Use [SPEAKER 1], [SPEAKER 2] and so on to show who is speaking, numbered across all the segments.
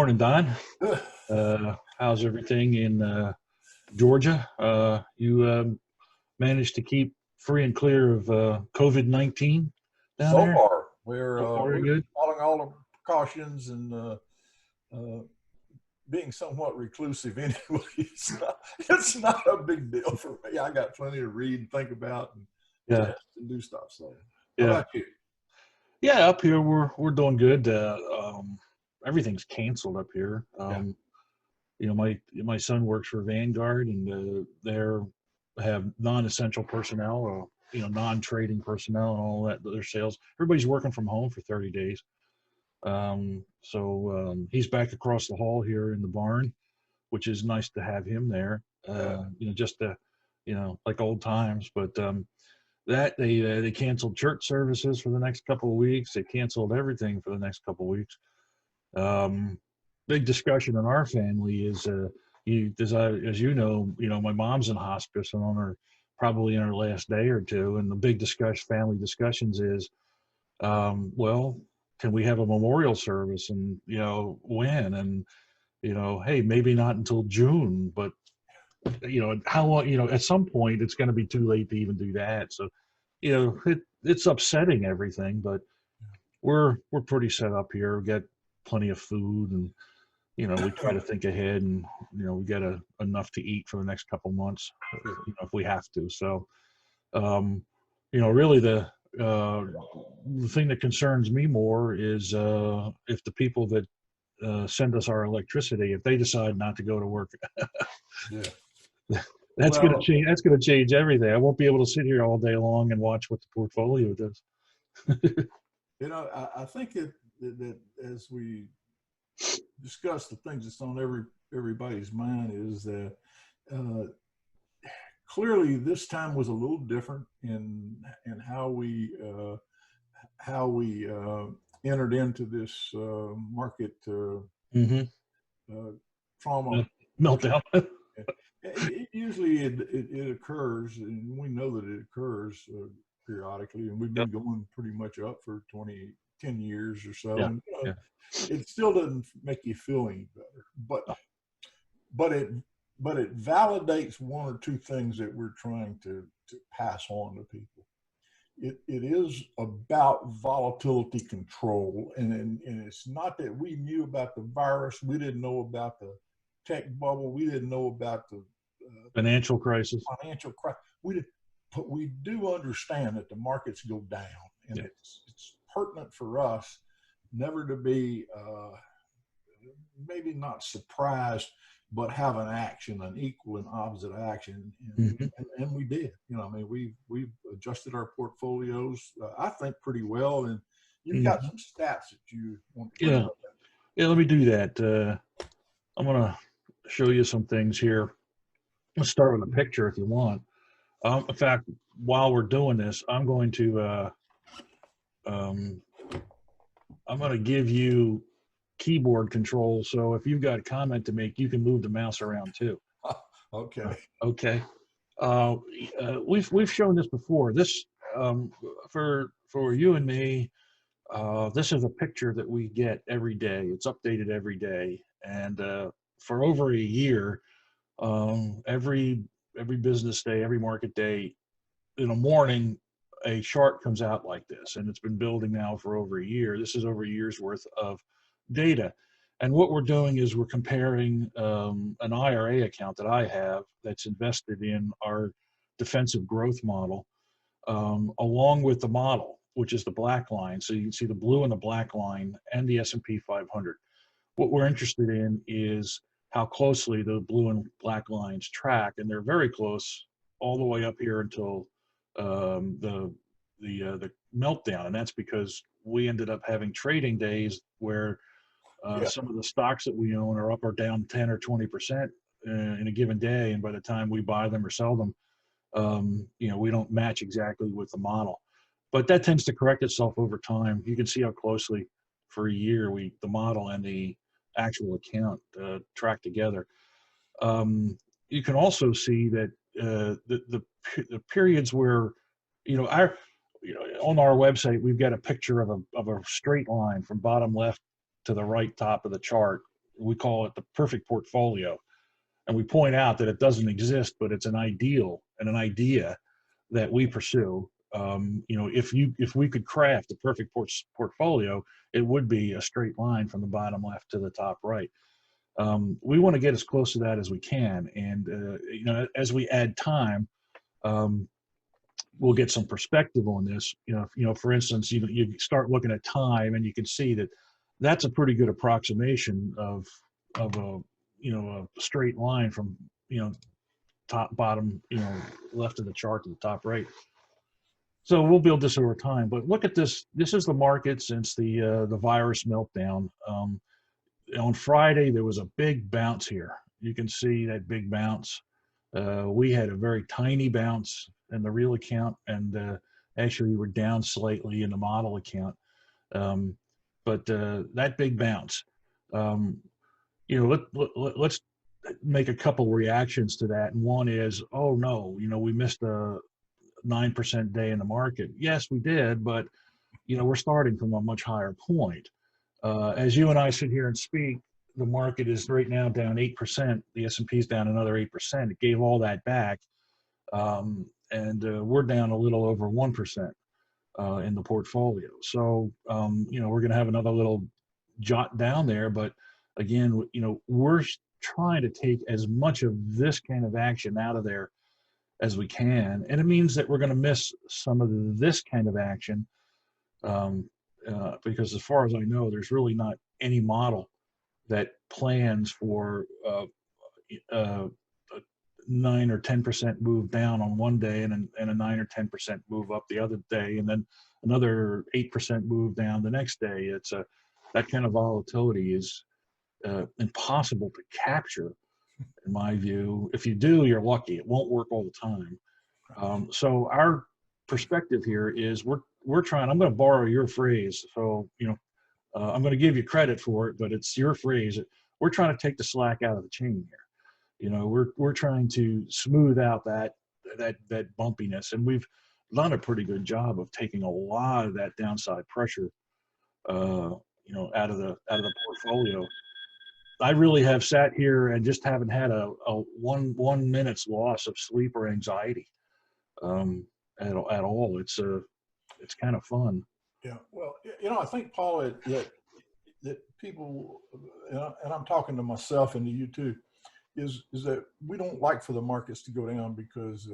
[SPEAKER 1] Morning, Don. How's everything in Georgia? You managed to keep free and clear of COVID-19 down
[SPEAKER 2] So
[SPEAKER 1] there?
[SPEAKER 2] far,
[SPEAKER 1] So far,
[SPEAKER 2] we're
[SPEAKER 1] good.
[SPEAKER 2] following all the precautions and being somewhat reclusive anyway. It's not a big deal for me. I got plenty to read and think about and
[SPEAKER 1] Yeah,
[SPEAKER 2] test and do stuff. So, how
[SPEAKER 1] yeah,
[SPEAKER 2] about you?
[SPEAKER 1] yeah. Up here, we're doing good. Everything's canceled up here.
[SPEAKER 2] Yeah,
[SPEAKER 1] My son works for Vanguard, and they're have non-essential personnel, or non-trading personnel, and all that. Their sales. Everybody's working from home for 30 days. So he's back across the hall here in the barn, which is nice to have him there.
[SPEAKER 2] yeah,
[SPEAKER 1] Just to, like old times. But that they canceled church services for the next couple of weeks. They canceled everything for the next couple of weeks. Um, Big discussion in our family is as my mom's in hospice and probably in her last day or two. And the big family discussions is, well, can we have a memorial service, and when, and hey, maybe not until June, but how long, at some point it's going to be too late to even do that. So it's upsetting everything, but we're pretty set up here. We got plenty of food, and we try to think ahead, and we got enough to eat for the next couple months, if we have to. So really the thing that concerns me more is if the people that send us our electricity, if they decide not to go to work.
[SPEAKER 2] yeah.
[SPEAKER 1] That's going to
[SPEAKER 2] Well,
[SPEAKER 1] change. That's going to change everything. I won't be able to sit here all day long and watch what the portfolio does.
[SPEAKER 2] I think that as we discuss the things that's on everybody's mind is that uh, clearly this time was a little different in how we entered into this market
[SPEAKER 1] Mm-hmm.
[SPEAKER 2] trauma.
[SPEAKER 1] Meltdown.
[SPEAKER 2] It occurs, and we know that it occurs periodically, and we've
[SPEAKER 1] Yep.
[SPEAKER 2] been going pretty much up for 10 years or so,
[SPEAKER 1] Yeah.
[SPEAKER 2] and
[SPEAKER 1] Yeah.
[SPEAKER 2] it still doesn't make you feel any better, but it validates one or two things that we're trying to pass on to people. It is about volatility control, and it's not that we knew about the virus, we didn't know about the tech bubble, we didn't know about the
[SPEAKER 1] Financial crisis.
[SPEAKER 2] financial crisis. But we do understand that the markets go down, and
[SPEAKER 1] Yeah.
[SPEAKER 2] it's pertinent for us never to be maybe not surprised, but have an equal and opposite action,
[SPEAKER 1] Mm-hmm.
[SPEAKER 2] and we did. We've adjusted our portfolios, I think, pretty well. And you've got
[SPEAKER 1] Mm-hmm.
[SPEAKER 2] some stats that you want to bring
[SPEAKER 1] Yeah.
[SPEAKER 2] up.
[SPEAKER 1] Yeah. Let me do that. I'm gonna show you some things here. Let's start with a picture if you want. In fact, while we're doing this, um, I'm going to give you keyboard control. So if you've got a comment to make, you can move the mouse around too.
[SPEAKER 2] Okay.
[SPEAKER 1] Okay. We've shown this before. This for you and me. This is a picture that we get every day. It's updated every day, and for over a year, every business day, every market day, in the morning, a chart comes out like this, and it's been building now for over a year. This is over a year's worth of data. And what we're doing is we're comparing an IRA account that I have that's invested in our defensive growth model, along with the model, which is the black line. So you can see the blue and the black line and the S&P 500. What we're interested in is how closely the blue and black lines track, and they're very close all the way up here until the meltdown, and that's because we ended up having trading days where
[SPEAKER 2] Yeah.
[SPEAKER 1] some of the stocks that we own are up or down 10 or 20% in a given day, and by the time we buy them or sell them, we don't match exactly with the model. But that tends to correct itself over time. You can see how closely for a year the model and the actual account track together. You can also see that the periods where our on our website we've got a picture of a straight line from bottom left to the right top of the chart, we call it the perfect portfolio. And we point out that it doesn't exist, but it's an ideal and an idea that we pursue. If we could craft the perfect portfolio, it would be a straight line from the bottom left to the top right. We want to get as close to that as we can, and as we add time, we'll get some perspective on this. For instance, you start looking at time, and you can see that that's a pretty good approximation of a straight line from top bottom left of the chart to the top right. So we'll build this over time. But look at this. This is the market since the virus meltdown. On Friday there was a big bounce here. You can see that big bounce. We had a very tiny bounce in the real account, and actually we were down slightly in the model account. But that big bounce, let's make a couple reactions to that. And one is, oh no, we missed a 9% day in the market. Yes, we did, but we're starting from a much higher point. As you and I sit here and speak, the market is right now down 8%. The S&P is down another 8%. It gave all that back, and we're down a little over 1% in the portfolio. So we're going to have another little jot down there, but again, we're trying to take as much of this kind of action out of there as we can, and it means that we're going to miss some of this kind of action, because as far as I know, there's really not any model that plans for a 9 or 10% move down on one day and a 9 or 10% move up the other day, and then another 8% move down the next day. That kind of volatility is impossible to capture, in my view. If you do, you're lucky. It won't work all the time. So our perspective here is we're trying. I'm going to borrow your phrase. So I'm going to give you credit for it, but it's your phrase. We're trying to take the slack out of the chain here. We're trying to smooth out that bumpiness, and we've done a pretty good job of taking a lot of that downside pressure, out of the portfolio. I really have sat here and just haven't had a 1 minute's loss of sleep or anxiety at all. It's kind of fun.
[SPEAKER 2] Yeah, well, I think, Paul, that people, and I'm talking to myself and to you too, is that we don't like for the markets to go down because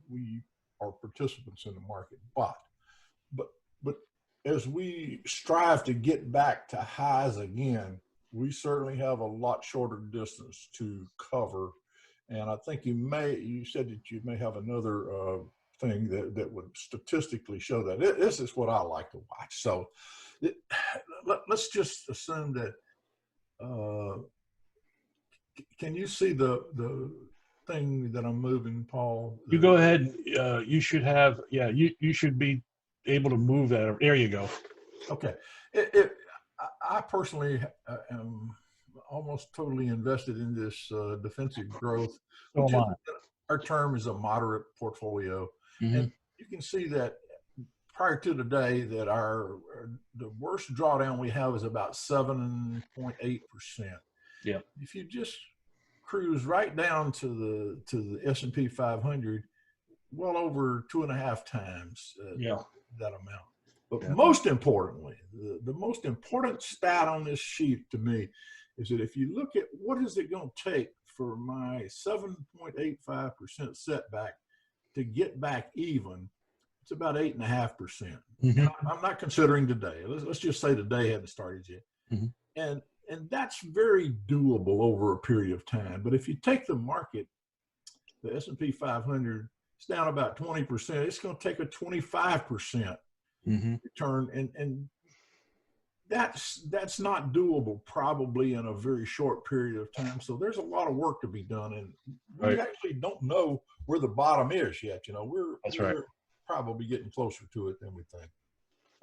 [SPEAKER 2] we are participants in the market. But as we strive to get back to highs again, we certainly have a lot shorter distance to cover. And I think you said that you may have another thing that would statistically show that. This is what I like to watch. So let's just assume that, can you see the thing that I'm moving, Paul?
[SPEAKER 1] You go ahead. You should have, you should be able to move that. There you go.
[SPEAKER 2] Okay. I personally am almost totally invested in this defensive growth.
[SPEAKER 1] So am I.
[SPEAKER 2] Our term is a moderate portfolio.
[SPEAKER 1] Mm-hmm.
[SPEAKER 2] And you can see that prior to today that the worst drawdown we have is about 7.8%.
[SPEAKER 1] Yeah.
[SPEAKER 2] If you just cruise right down to the S&P 500, well over 2.5 times that amount. But most importantly, the most important stat on this sheet to me is that if you look at what is it going to take for my 7.85% setback to get back even, it's about 8.5%.
[SPEAKER 1] Mm-hmm.
[SPEAKER 2] I'm not considering today. Let's just say today hadn't started yet.
[SPEAKER 1] Mm-hmm.
[SPEAKER 2] And that's very doable over a period of time. But if you take the market, the S&P 500, it's down about 20%. It's going to take a 25% return, and that's not doable probably in a very short period of time. So there's a lot of work to be done, and we actually don't know where the bottom is yet. We're probably getting closer to it than we think.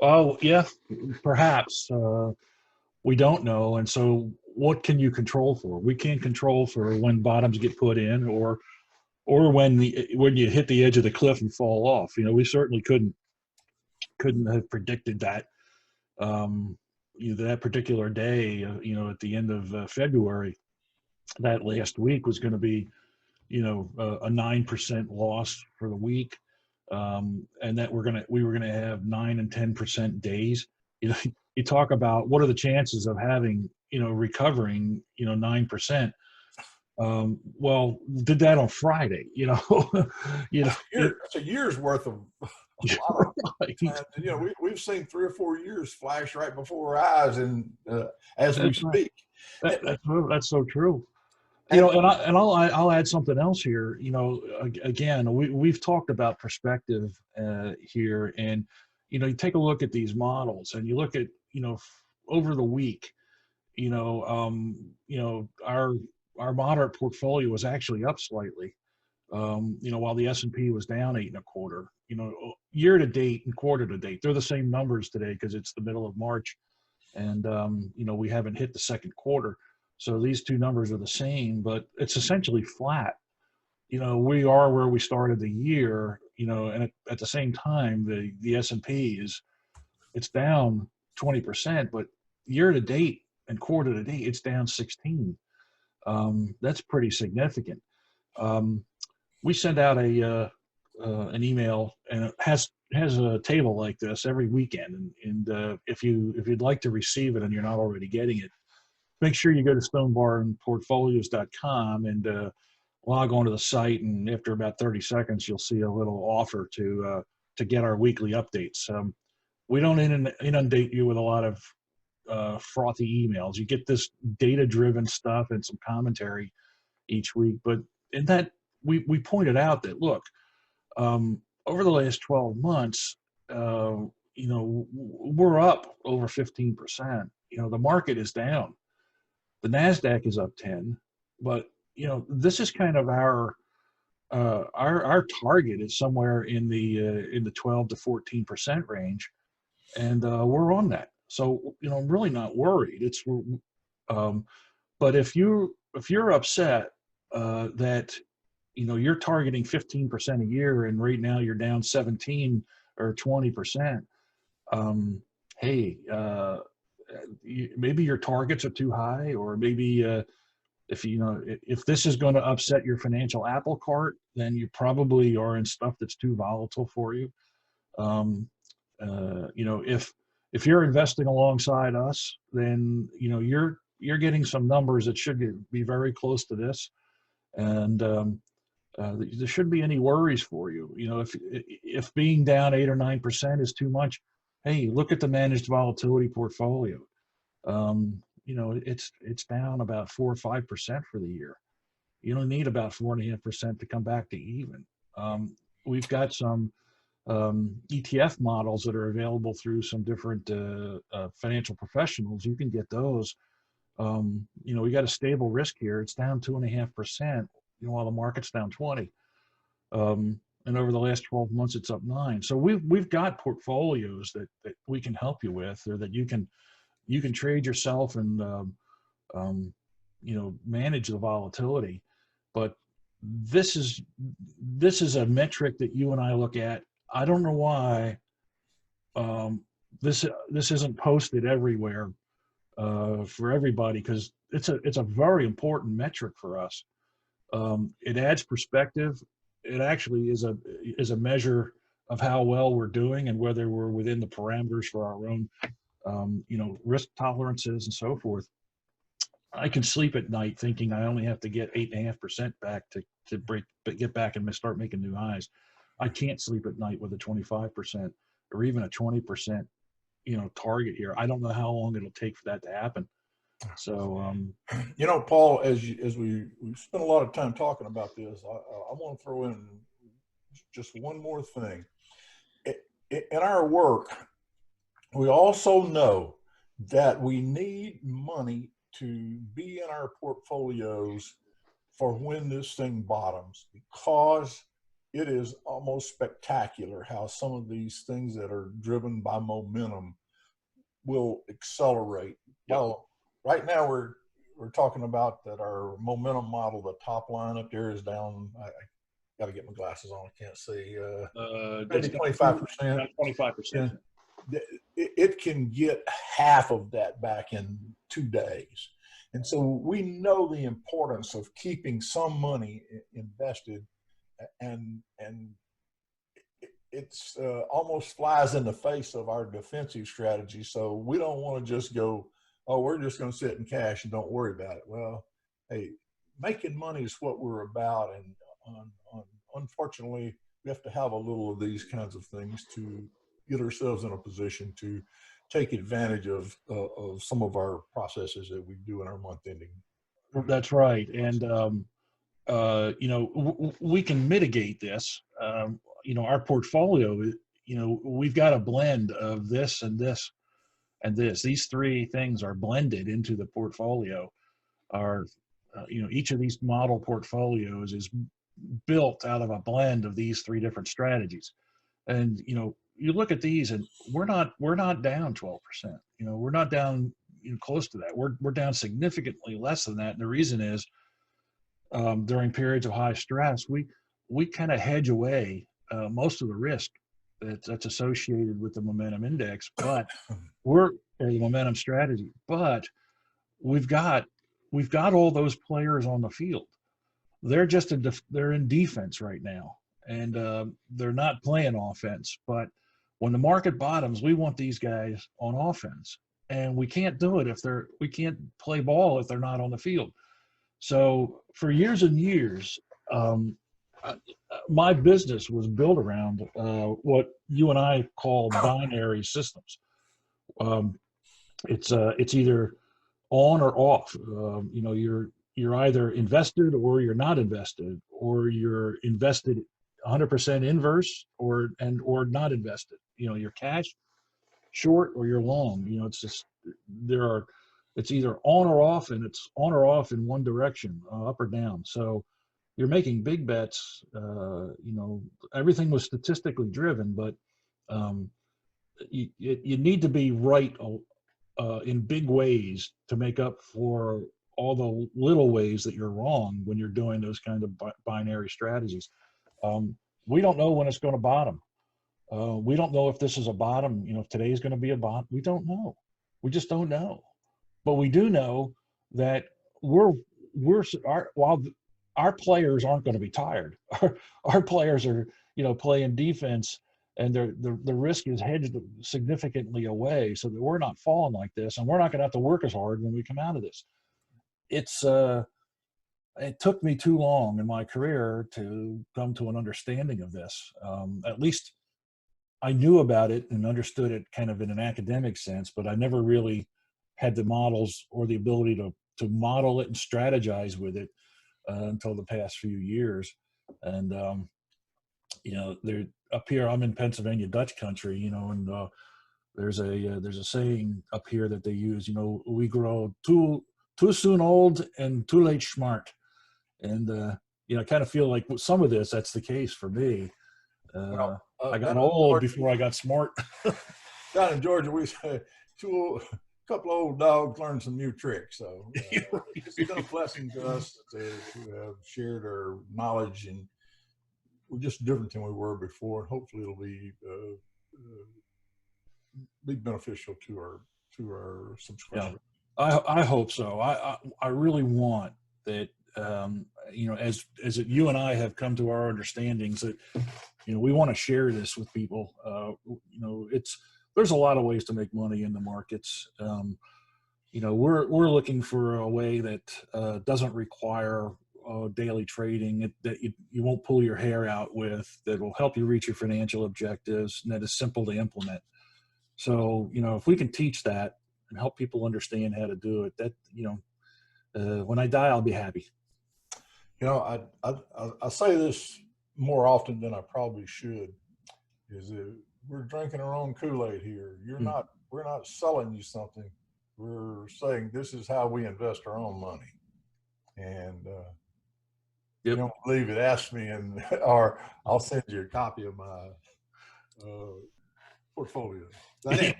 [SPEAKER 1] Oh yeah, perhaps we don't know. And so what can you control for? We can't control for when bottoms get put in, or when you hit the edge of the cliff and fall off. We certainly couldn't have predicted that. that particular day, at the end of February, that last week was going to be, a 9% loss for the week, and that we were gonna have 9 and 10% days. You know, you talk about what are the chances of having, recovering, 9%. Well, did that on Friday, you know, it,
[SPEAKER 2] That's a year's worth of a lot of
[SPEAKER 1] right.
[SPEAKER 2] time. We've seen 3 or 4 years flash right before our eyes, and as we
[SPEAKER 1] That's right.
[SPEAKER 2] speak. And,
[SPEAKER 1] That's so true.
[SPEAKER 2] and
[SPEAKER 1] I'll add something else here. Again, we've talked about perspective here, and you take a look at these models, and you look at over the week, our moderate portfolio was actually up slightly. While the S&P was down 8.25. Year to date and quarter to date, they're the same numbers today because it's the middle of March, and we haven't hit the second quarter. So these two numbers are the same, but it's essentially flat. We are where we started the year, and at the same time, the S&P it's down 20%, but year to date and quarter to date, it's down 16. That's pretty significant. We send out an email, and it has a table like this every weekend. And if you'd like to receive it and you're not already getting it, make sure you go to stonebarnportfolios.com and log onto the site. And after about 30 seconds, you'll see a little offer to get our weekly updates. We don't inundate you with a lot of frothy emails. You get this data-driven stuff and some commentary each week. But in that, we pointed out that, look, over the last 12 months, we're up over 15%. The market is down. The NASDAQ is up 10, but this is kind of our target is somewhere in the 12 to 14% range, and we're on that. So I'm really not worried. But if you're upset that you're targeting 15% a year, and right now you're down 17 or 20%. Hey, maybe your targets are too high, or maybe if this is going to upset your financial apple cart, then you probably are in stuff that's too volatile for you. If you're investing alongside us, then you're getting some numbers that should be very close to this, and there shouldn't be any worries for you. If being down 8 or 9% is too much, hey, look at the managed volatility portfolio. It's down about 4 or 5% for the year. You don't need about 4.5% to come back to even. We've got some ETF models that are available through some different financial professionals. You can get those. We got a stable risk here. It's down 2.5%. While the market's down 20. And over the last 12 months, it's up 9. So we've got portfolios that we can help you with, or that you can trade yourself and manage the volatility. But this is a metric that you and I look at. I don't know why this isn't posted everywhere for everybody, because it's a very important metric for us. It adds perspective. It actually is a measure of how well we're doing and whether we're within the parameters for our own risk tolerances and so forth. I can sleep at night thinking I only have to get 8.5% back to get back and start making new highs. I can't sleep at night with a 25% or even a 20% target here. I don't know how long it'll take for that to happen. So
[SPEAKER 2] Paul, as we spent a lot of time talking about this, I want to throw in just one more thing. In our work, we also know that we need money to be in our portfolios for when this thing bottoms, because it is almost spectacular how some of these things that are driven by momentum will accelerate. Well, right now we're talking about that our momentum model, the top line up there is down. I got to get my glasses on. I can't see. Maybe 25%.
[SPEAKER 1] 25%.
[SPEAKER 2] it can get half of that back in 2 days. And so we know the importance of keeping some money invested, and it's almost flies in the face of our defensive strategy. So we don't want to just go, oh, we're just going to sit in cash and don't worry about it. Well, hey, making money is what we're about, and unfortunately, we have to have a little of these kinds of things to get ourselves in a position to take advantage of some of our processes that we do in our month ending.
[SPEAKER 1] That's right. And, you know, we can mitigate this. You know, our portfolio, you know, we've got a blend of this and this and this. These three things are blended into the portfolio. Our, you know, each of these model portfolios is built out of a blend of these three different strategies. And, you know, you look at these and we're not down 12%. You know, we're not down, you know, close to that. We're down significantly less than that. And the reason is, during periods of high stress, we kind of hedge away most of the risk that's associated with the momentum index, but or the momentum strategy. But we've got all those players on the field. They're just they're in defense right now, and they're not playing offense. But when the market bottoms, we want these guys on offense, and we can't do it we can't play ball if they're not on the field. So for years and years, my business was built around what you and I call binary systems. It's either on or off. You know, you're either invested or you're not invested, or you're invested 100% inverse or not invested. You know, you're cash short or you're long. You know, it's just it's either on or off, and it's on or off in one direction, up or down. So you're making big bets. You know, everything was statistically driven, but you need to be right in big ways to make up for all the little ways that you're wrong when you're doing those kind of binary strategies. We don't know when it's going to bottom. We don't know if this is a bottom. You know, if today's going to be a bottom. We don't know. We just don't know. But we do know that while our players aren't going to be tired. Our players are, you know, playing defense, and the risk is hedged significantly away, so that we're not falling like this, and we're not going to have to work as hard when we come out of this. It took me too long in my career to come to an understanding of this. At least I knew about it and understood it kind of in an academic sense, but I never really had the models or the ability to model it and strategize with it until the past few years. And you know, they're up here. I'm in Pennsylvania, Dutch country. You know, and there's a saying up here that they use. You know, we grow too soon old and too late smart. And you know, I kind of feel like with some of this, that's the case for me. I got old before I got smart.
[SPEAKER 2] Down in Georgia, we say a couple of old dogs learn some new tricks. So it's been a blessing to us to have shared our knowledge, and we're just different than we were before. And hopefully, it'll be beneficial to our subscribers.
[SPEAKER 1] Yeah, I hope so. I really want that. You know, as you and I have come to our understandings, that, you know, we want to share this with people. You know, there's a lot of ways to make money in the markets. You know, we're looking for a way that doesn't require daily trading, that you won't pull your hair out with, that will help you reach your financial objectives, and that is simple to implement. So, you know, if we can teach that and help people understand how to do it, that, you know, when I die, I'll be happy.
[SPEAKER 2] You know, I say this more often than I probably should, is that we're drinking our own Kool-Aid here. We're not selling you something. We're saying this is how we invest our own money. And you don't believe it, ask me, or I'll send you a copy of my portfolio. Hey,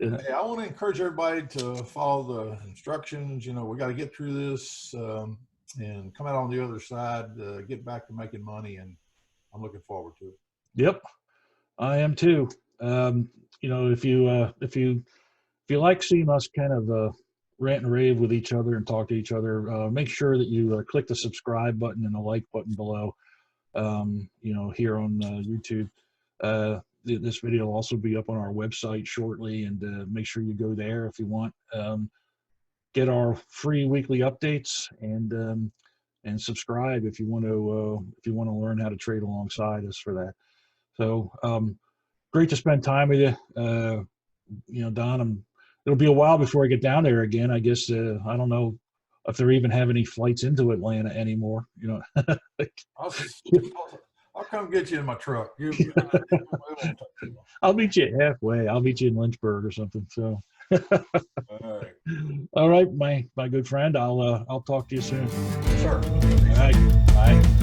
[SPEAKER 2] I want to encourage everybody to follow the instructions. You know, we got to get through this and come out on the other side, get back to making money, and I'm looking forward to it.
[SPEAKER 1] Yep, I am too. You know, if you like seeing us kind of rant and rave with each other and talk to each other, make sure that you click the subscribe button and the like button below. You know, here on YouTube. This video will also be up on our website shortly, and make sure you go there if you want. Get our free weekly updates, and subscribe if you want to learn how to trade alongside us for that. So great to spend time with you. You know, Don, it'll be a while before I get down there again. I guess I don't know if they even have any flights into Atlanta anymore. You know,
[SPEAKER 2] I'll come get you in my truck.
[SPEAKER 1] I'll meet you halfway. I'll meet you in Lynchburg or something. So, all right, my good friend. I'll talk to you soon.
[SPEAKER 2] Sure.
[SPEAKER 1] All right. Bye.